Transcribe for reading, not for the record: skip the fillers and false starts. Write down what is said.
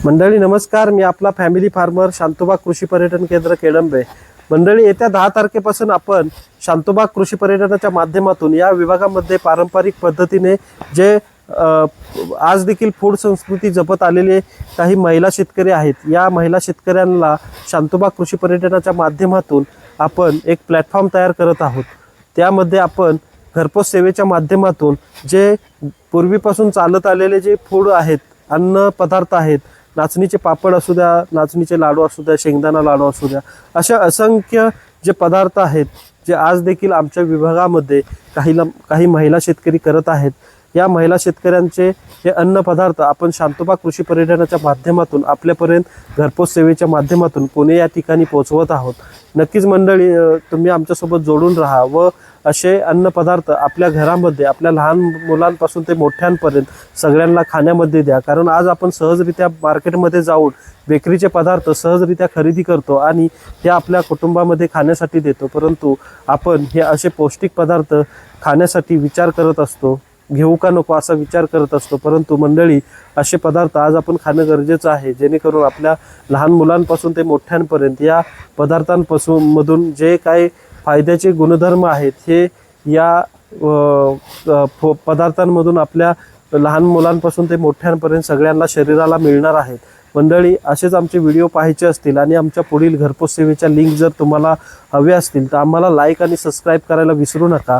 मंडळी नमस्कार, मी आपला फॅमिली फार्मर शांतोबा कृषी पर्यटन केंद्र केळंबे। मंडळी येत्या 10 तारखेपासून आपण शांतोबा कृषी पर्यटनाच्या माध्यमातून या विभागामध्ये पारंपरिक पद्धतीने जे आज देखील फूड संस्कृती जपत आलेले काही महिला शेतकरी आहेत, या महिला शेतकऱ्यांना शांतोबा कृषी पर्यटनाच्या माध्यमातून आपण एक प्लॅटफॉर्म तयार करत आहोत। त्यामध्ये आपण घरपोच सेवेच्या माध्यमातून जे पूर्वीपासून चालत आलेले जे फूड आहेत, अन्न पदार्थ आहेत, नाचणीचे पापड असू द्या, नाचणीचे लाडू असू द्या, शेंगदाणा लाडू असू द्या, अशा असंख्य जे पदार्थ आहेत जे आज देखील आमच्या विभागामध्ये काही महिला शेतकरी करत आहेत। या महिला शेतकऱ्यांचे हे अन्न पदार्थ आपण शांतोबा कृषी पर्यटनाच्या माध्यमातून आपल्यापर्यंत घरपोच सेवेच्या माध्यमातून पुणे या ठिकाणी पोहोचवत आहोत। नक्कीच मंडळी, तुम्ही आमच्यासोबत जोडून राहा व असे अन्न पदार्थ आपल्या घरामध्ये आपल्या लहान मुलांपासून ते मोठ्यांपर्यंत सगळ्यांना खाण्यामध्ये द्या। कारण आज आपण सहजरित्या मार्केटमध्ये जाऊन बेकरीचे पदार्थ सहजरित्या खरेदी करतो आणि हे आपल्या कुटुंबामध्ये खाण्यासाठी देतो, परंतु आपण हे असे पौष्टिक पदार्थ खाण्यासाठी विचार करत असतो, घेऊ का नको असा विचार करत असतो। परंतु मंडळी, असे पदार्थ आज आपण खाणं गरजेचं आहे, जेणेकरून आपल्या लहान मुलांपासून ते मोठ्यांपर्यंत या पदार्थांपासून जे काही फायद्याचे गुणधर्म आहेत हे या पदार्थांमधून आपल्या लहान मुलांपासून ते मोठ्यांपर्यंत सगळ्यांना शरीराला मिळणार आहेत। मंडळी, असेच आमचे व्हिडिओ पाहायचे असतील आणि आमच्या पुढील घरपोच सेवेच्या लिंक जर तुम्हाला हवे असतील तर आम्हाला लाईक आणि सबस्क्राईब करायला विसरू नका।